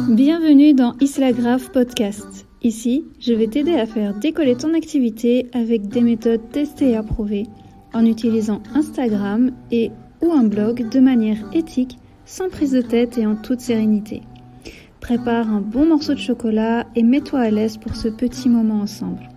Bienvenue dans Islagraph Podcast. Ici, je vais t'aider à faire décoller ton activité avec des méthodes testées et approuvées en utilisant Instagram et ou un blog de manière éthique, sans prise de tête et en toute sérénité. Prépare un bon morceau de chocolat et mets-toi à l'aise pour ce petit moment ensemble.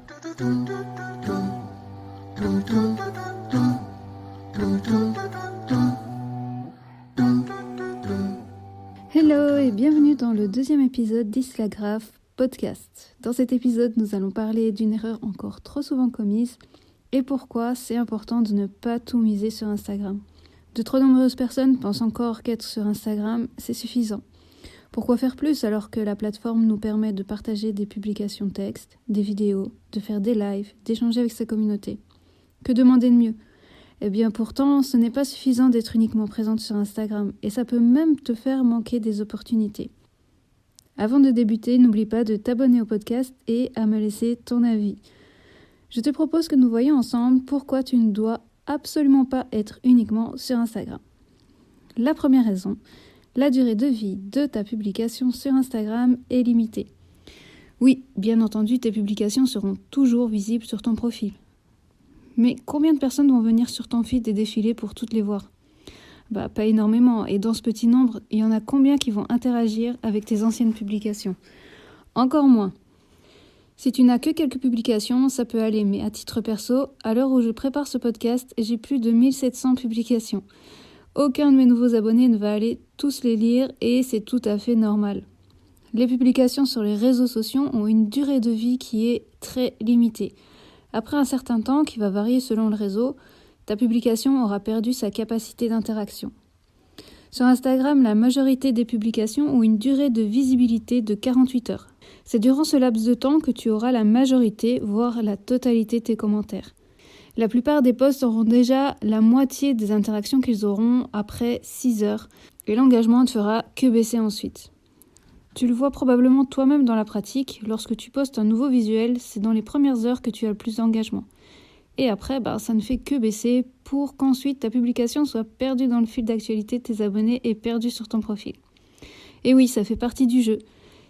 Hello et bienvenue dans le deuxième épisode d'Islagraph Podcast. Dans cet épisode, nous allons parler d'une erreur encore trop souvent commise et pourquoi c'est important de ne pas tout miser sur Instagram. De trop nombreuses personnes pensent encore qu'être sur Instagram, c'est suffisant. Pourquoi faire plus alors que la plateforme nous permet de partager des publications textes, des vidéos, de faire des lives, d'échanger avec sa communauté? Que demander de mieux? Eh bien pourtant, ce n'est pas suffisant d'être uniquement présente sur Instagram et ça peut même te faire manquer des opportunités. Avant de débuter, n'oublie pas de t'abonner au podcast et à me laisser ton avis. Je te propose que nous voyions ensemble pourquoi tu ne dois absolument pas être uniquement sur Instagram. La première raison, la durée de vie de ta publication sur Instagram est limitée. Oui, bien entendu, tes publications seront toujours visibles sur ton profil. Mais combien de personnes vont venir sur ton feed et défiler pour toutes les voir? Pas énormément. Et dans ce petit nombre, il y en a combien qui vont interagir avec tes anciennes publications? Encore moins. Si tu n'as que quelques publications, ça peut aller. Mais à titre perso, à l'heure où je prépare ce podcast, j'ai plus de 1700 publications. Aucun de mes nouveaux abonnés ne va aller tous les lire et c'est tout à fait normal. Les publications sur les réseaux sociaux ont une durée de vie qui est très limitée. Après un certain temps, qui va varier selon le réseau, ta publication aura perdu sa capacité d'interaction. Sur Instagram, la majorité des publications ont une durée de visibilité de 48 heures. C'est durant ce laps de temps que tu auras la majorité, voire la totalité de tes commentaires. La plupart des posts auront déjà la moitié des interactions qu'ils auront après 6 heures et l'engagement ne fera que baisser ensuite. Tu le vois probablement toi-même dans la pratique, lorsque tu postes un nouveau visuel, c'est dans les premières heures que tu as le plus d'engagement. Et après, ça ne fait que baisser pour qu'ensuite ta publication soit perdue dans le fil d'actualité de tes abonnés et perdue sur ton profil. Et oui, ça fait partie du jeu.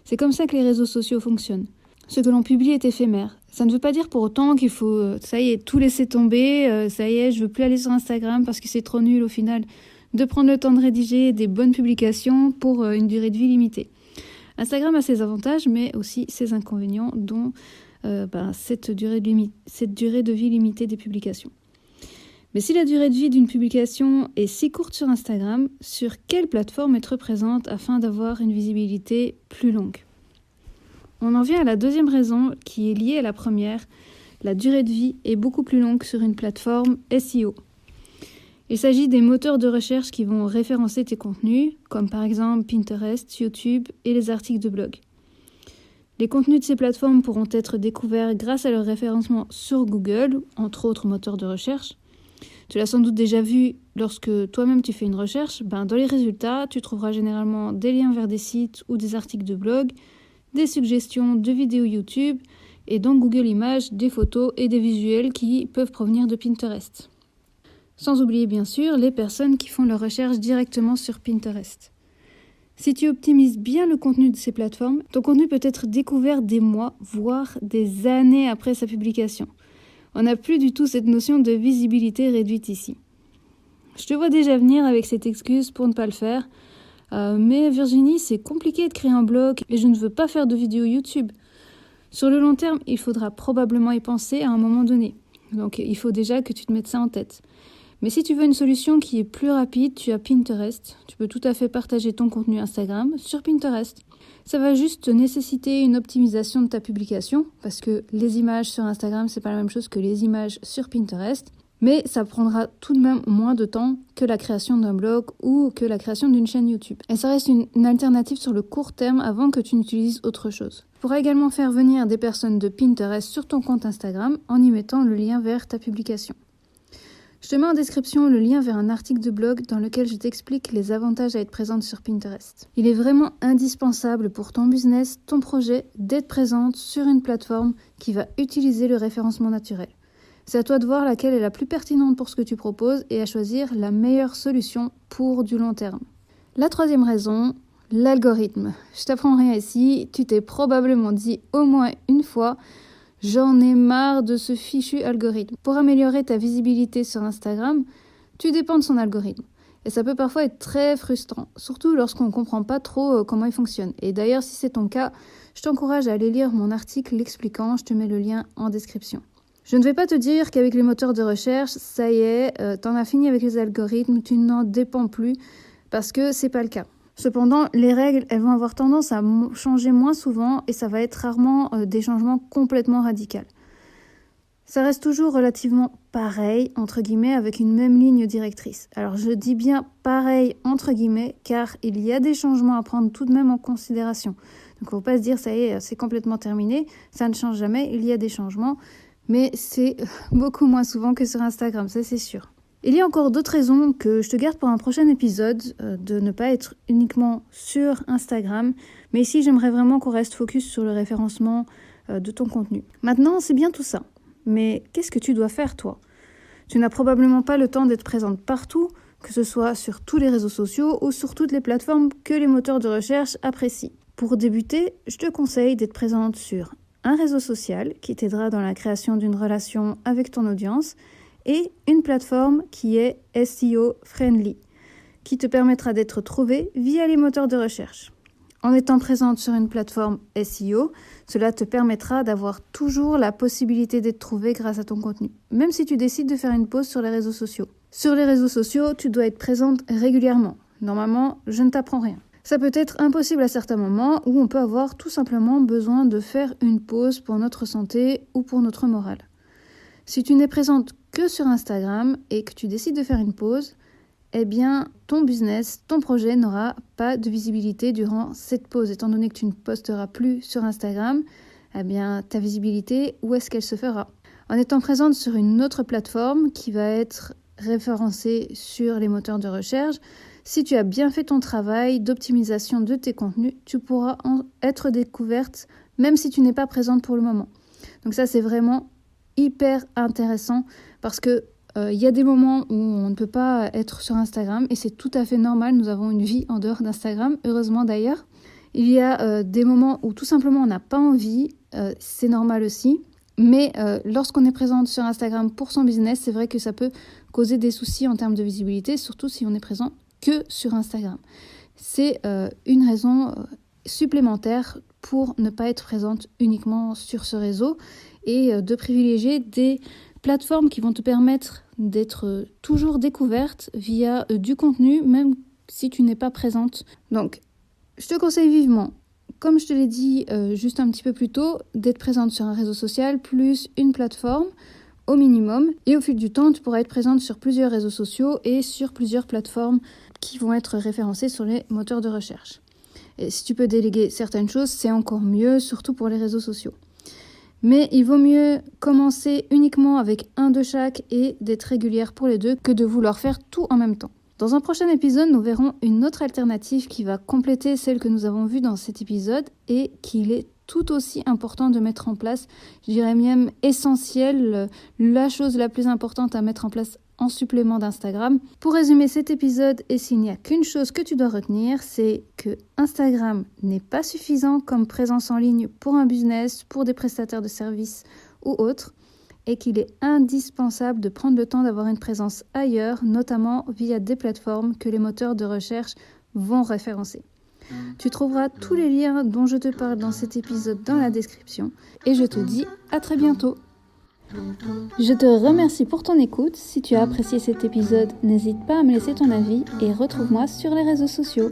C'est comme ça que les réseaux sociaux fonctionnent. Ce que l'on publie est éphémère. Ça ne veut pas dire pour autant qu'il faut, ça y est, tout laisser tomber, ça y est, je veux plus aller sur Instagram parce que c'est trop nul au final de prendre le temps de rédiger des bonnes publications pour une durée de vie limitée. Instagram a ses avantages, mais aussi ses inconvénients, dont cette durée de vie limitée des publications. Mais si la durée de vie d'une publication est si courte sur Instagram, sur quelle plateforme être présente afin d'avoir une visibilité plus longue? On en vient à la deuxième raison qui est liée à la première. La durée de vie est beaucoup plus longue sur une plateforme SEO. Il s'agit des moteurs de recherche qui vont référencer tes contenus, comme par exemple Pinterest, YouTube et les articles de blog. Les contenus de ces plateformes pourront être découverts grâce à leur référencement sur Google, entre autres moteurs de recherche. Tu l'as sans doute déjà vu lorsque toi-même tu fais une recherche, dans les résultats, tu trouveras généralement des liens vers des sites ou des articles de blog, des suggestions de vidéos YouTube et dans Google Images, des photos et des visuels qui peuvent provenir de Pinterest. Sans oublier bien sûr les personnes qui font leurs recherches directement sur Pinterest. Si tu optimises bien le contenu de ces plateformes, ton contenu peut être découvert des mois, voire des années après sa publication. On n'a plus du tout cette notion de visibilité réduite ici. Je te vois déjà venir avec cette excuse pour ne pas le faire. Mais Virginie, c'est compliqué de créer un blog et je ne veux pas faire de vidéo YouTube. Sur le long terme, il faudra probablement y penser à un moment donné. Donc il faut déjà que tu te mettes ça en tête. Mais si tu veux une solution qui est plus rapide, tu as Pinterest. Tu peux tout à fait partager ton contenu Instagram sur Pinterest. Ça va juste nécessiter une optimisation de ta publication parce que les images sur Instagram, c'est pas la même chose que les images sur Pinterest. Mais ça prendra tout de même moins de temps que la création d'un blog ou que la création d'une chaîne YouTube. Et ça reste une alternative sur le court terme avant que tu n'utilises autre chose. Tu pourras également faire venir des personnes de Pinterest sur ton compte Instagram en y mettant le lien vers ta publication. Je te mets en description le lien vers un article de blog dans lequel je t'explique les avantages à être présente sur Pinterest. Il est vraiment indispensable pour ton business, ton projet, d'être présente sur une plateforme qui va utiliser le référencement naturel. C'est à toi de voir laquelle est la plus pertinente pour ce que tu proposes et à choisir la meilleure solution pour du long terme. La troisième raison, L'algorithme. Je t'apprends rien ici, tu t'es probablement dit au moins une fois « J'en ai marre de ce fichu algorithme ». Pour améliorer ta visibilité sur Instagram, tu dépends de son algorithme. Et ça peut parfois être très frustrant, surtout lorsqu'on ne comprend pas trop comment il fonctionne. Et d'ailleurs, si c'est ton cas, je t'encourage à aller lire mon article l'expliquant, je te mets le lien en description. Je ne vais pas te dire qu'avec les moteurs de recherche, ça y est, t'en as fini avec les algorithmes, tu n'en dépends plus, parce que c'est pas le cas. Cependant, les règles, elles vont avoir tendance à changer moins souvent et ça va être rarement des changements complètement radicaux. Ça reste toujours relativement pareil, entre guillemets, avec une même ligne directrice. Alors je dis bien pareil, entre guillemets, car il y a des changements à prendre tout de même en considération. Donc il ne faut pas se dire, ça y est, c'est complètement terminé, ça ne change jamais, il y a des changements, mais c'est beaucoup moins souvent que sur Instagram, ça c'est sûr. Il y a encore d'autres raisons que je te garde pour un prochain épisode, de ne pas être uniquement sur Instagram, mais ici j'aimerais vraiment qu'on reste focus sur le référencement de ton contenu. Maintenant, c'est bien tout ça. Mais qu'est-ce que tu dois faire, toi ? Tu n'as probablement pas le temps d'être présente partout, que ce soit sur tous les réseaux sociaux ou sur toutes les plateformes que les moteurs de recherche apprécient. Pour débuter, je te conseille d'être présente sur un réseau social qui t'aidera dans la création d'une relation avec ton audience et une plateforme qui est SEO friendly, qui te permettra d'être trouvée via les moteurs de recherche. En étant présente sur une plateforme SEO, cela te permettra d'avoir toujours la possibilité d'être trouvé grâce à ton contenu, même si tu décides de faire une pause sur les réseaux sociaux. Sur les réseaux sociaux, tu dois être présente régulièrement. Normalement, je ne t'apprends rien. Ça peut être impossible à certains moments où on peut avoir tout simplement besoin de faire une pause pour notre santé ou pour notre morale. Si tu n'es présente que sur Instagram et que tu décides de faire une pause, eh bien, ton business, ton projet n'aura pas de visibilité durant cette pause. Étant donné que tu ne posteras plus sur Instagram, eh bien, ta visibilité, où est-ce qu'elle se fera ? En étant présente sur une autre plateforme qui va être référencée sur les moteurs de recherche, si tu as bien fait ton travail d'optimisation de tes contenus, tu pourras être découverte même si tu n'es pas présente pour le moment. Donc ça, c'est vraiment hyper intéressant parce que il y a des moments où on ne peut pas être sur Instagram et c'est tout à fait normal, nous avons une vie en dehors d'Instagram, heureusement d'ailleurs. Il y a des moments où tout simplement on n'a pas envie, c'est normal aussi. Mais lorsqu'on est présente sur Instagram pour son business, c'est vrai que ça peut causer des soucis en termes de visibilité, surtout si on est présent que sur Instagram. C'est une raison supplémentaire pour ne pas être présente uniquement sur ce réseau et de privilégier des plateformes qui vont te permettre d'être toujours découverte via du contenu, même si tu n'es pas présente. Donc, je te conseille vivement, comme je te l'ai dit juste un petit peu plus tôt, d'être présente sur un réseau social plus une plateforme au minimum. Et au fil du temps, tu pourras être présente sur plusieurs réseaux sociaux et sur plusieurs plateformes qui vont être référencées sur les moteurs de recherche. Et si tu peux déléguer certaines choses, c'est encore mieux, surtout pour les réseaux sociaux. Mais il vaut mieux commencer uniquement avec un de chaque et d'être régulière pour les deux que de vouloir faire tout en même temps. Dans un prochain épisode, nous verrons une autre alternative qui va compléter celle que nous avons vue dans cet épisode et qu'il est tout aussi important de mettre en place, je dirais même essentiel, la chose la plus importante à mettre en place en supplément d'Instagram. Pour résumer cet épisode, et s'il n'y a qu'une chose que tu dois retenir, c'est que Instagram n'est pas suffisant comme présence en ligne pour un business, pour des prestataires de services ou autres, et qu'il est indispensable de prendre le temps d'avoir une présence ailleurs, notamment via des plateformes que les moteurs de recherche vont référencer. Tu trouveras tous les liens dont je te parle dans cet épisode dans la description, et je te dis à très bientôt. Je te remercie pour ton écoute. Si tu as apprécié cet épisode, n'hésite pas à me laisser ton avis et retrouve-moi sur les réseaux sociaux.